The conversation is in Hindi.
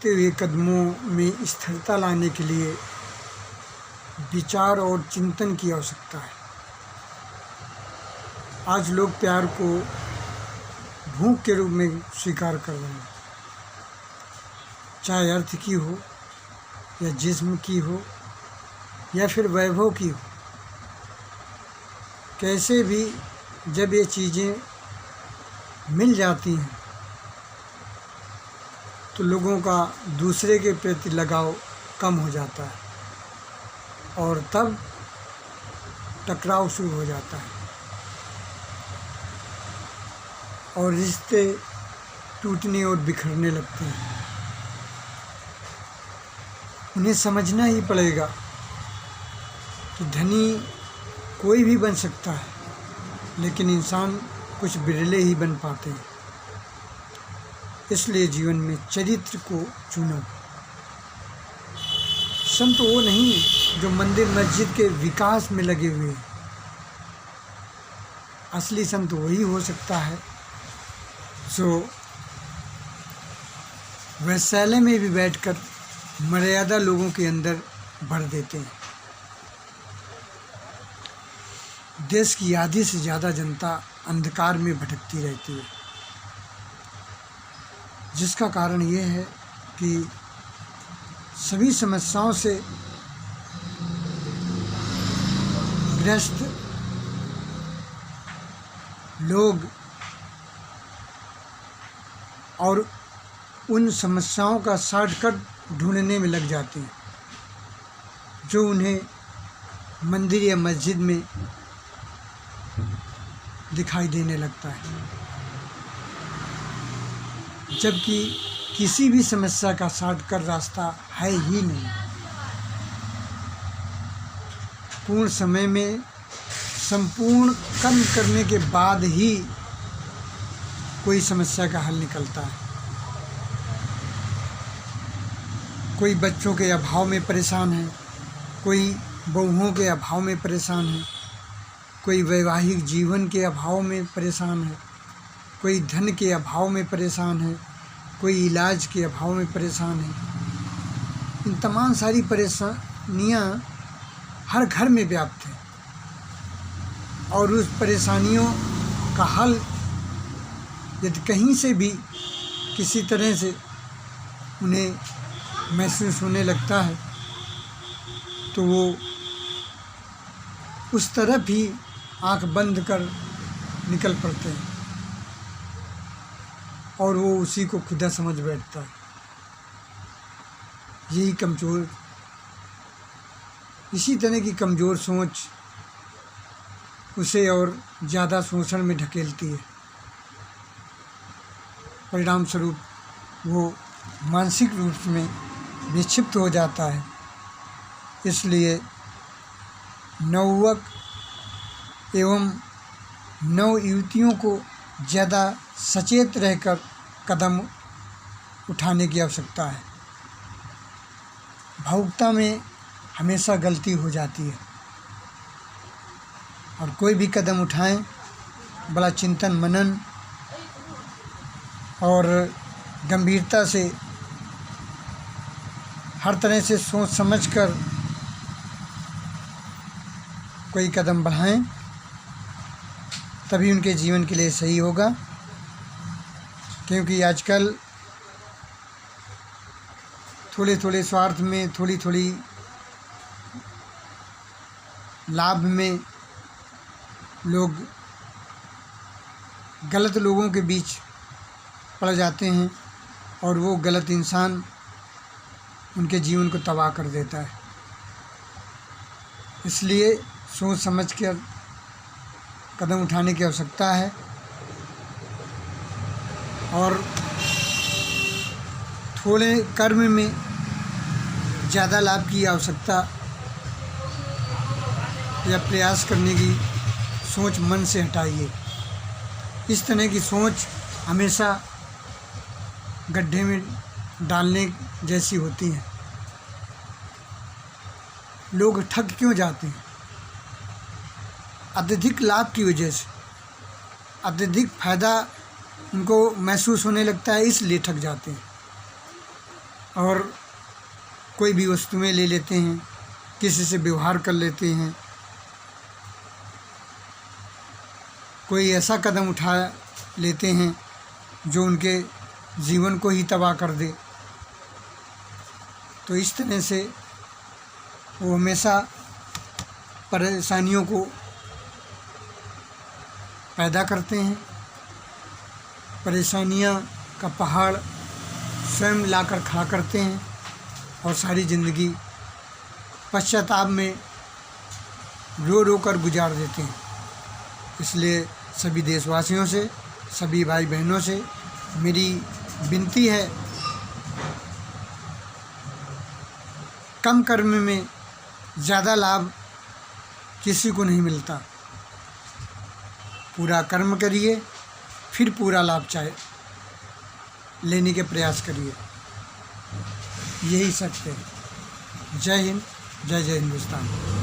बढ़ते हुए कदमों में स्थिरता लाने के लिए विचार और चिंतन की आवश्यकता है। आज लोग प्यार को भूख के रूप में स्वीकार कर रहे हैं, चाहे अर्थ की हो या जिस्म की हो या फिर वैभव की हो। कैसे भी जब ये चीज़ें मिल जाती हैं तो लोगों का दूसरे के प्रति लगाव कम हो जाता है और तब टकराव शुरू हो जाता है और रिश्ते टूटने और बिखरने लगते हैं। उन्हें समझना ही पड़ेगा कि धनी कोई भी बन सकता है, लेकिन इंसान कुछ बिरले ही बन पाते हैं। इसलिए जीवन में चरित्र को चुनो। संत वो नहीं जो मंदिर मस्जिद के विकास में लगे हुए हैं। असली संत वही हो सकता है जो वैशाल्य में भी बैठकर मर्यादा लोगों के अंदर भर देते हैं। देश की आधी से ज़्यादा जनता अंधकार में भटकती रहती है, जिसका कारण ये है कि सभी समस्याओं से ग्रस्त लोग और उन समस्याओं का शॉर्टकट ढूंढने में लग जाते हैं, जो उन्हें मंदिर या मस्जिद में दिखाई देने लगता है, जबकि किसी भी समस्या का शॉर्टकट रास्ता है ही नहीं। पूर्ण समय में संपूर्ण कर्म करने के बाद ही कोई समस्या का हल निकलता है। कोई बच्चों के अभाव में परेशान है, कोई बहुओं के अभाव में परेशान है, कोई वैवाहिक जीवन के अभाव में परेशान है, कोई धन के अभाव में परेशान है, कोई इलाज के अभाव में परेशान है। इन तमाम सारी परेशानियां हर घर में व्याप्त हैं और उस परेशानियों का हल यदि कहीं से भी किसी तरह से उन्हें महसूस होने लगता है तो वो उस तरफ ही आंख बंद कर निकल पड़ते हैं और वो उसी को खुदा समझ बैठता है। इसी तरह की कमज़ोर सोच उसे और ज़्यादा शोषण में ढकेलती है। परिणाम स्वरूप वो मानसिक रूप में विक्षिप्त हो जाता है। इसलिए नवयुवक एवं नवयुवतियों को ज़्यादा सचेत रहकर कदम उठाने की आवश्यकता है। भावुकता में हमेशा गलती हो जाती है और कोई भी कदम उठाएं बड़ा चिंतन मनन और गंभीरता से हर तरह से सोच समझकर कोई कदम बढ़ाएं, तभी उनके जीवन के लिए सही होगा। क्योंकि आजकल थोड़े थोड़े स्वार्थ में, थोड़ी थोड़ी लाभ में लोग गलत लोगों के बीच पड़ जाते हैं और वो गलत इंसान उनके जीवन को तबाह कर देता है। इसलिए सोच समझ कर कदम उठाने की आवश्यकता है और थोड़े कर्म में ज़्यादा लाभ की आवश्यकता या प्रयास करने की सोच मन से हटाइए। इस तरह की सोच हमेशा गड्ढे में डालने जैसी होती है। लोग ठग क्यों जाते हैं? अत्यधिक लाभ की वजह से, अत्यधिक फ़ायदा उनको महसूस होने लगता है, इसलिए ठग जाते हैं। और कोई भी वस्तुएं ले लेते हैं, किसी से व्यवहार कर लेते हैं, कोई ऐसा कदम उठा लेते हैं जो उनके जीवन को ही तबाह कर दे। तो इस तरह से वो हमेशा परेशानियों को पैदा करते हैं। परेशानियां का पहाड़ स्वयं लाकर खड़ा करते हैं और सारी ज़िंदगी पश्चाताप में रो रो कर गुजार देते हैं। इसलिए सभी देशवासियों से, सभी भाई बहनों से मेरी विनती है, कम कर्म में ज़्यादा लाभ किसी को नहीं मिलता। पूरा कर्म करिए, फिर पूरा लाभ चाहे लेने के प्रयास करिए। यही सत्य है। जय हिंद, जय जय हिंदुस्तान।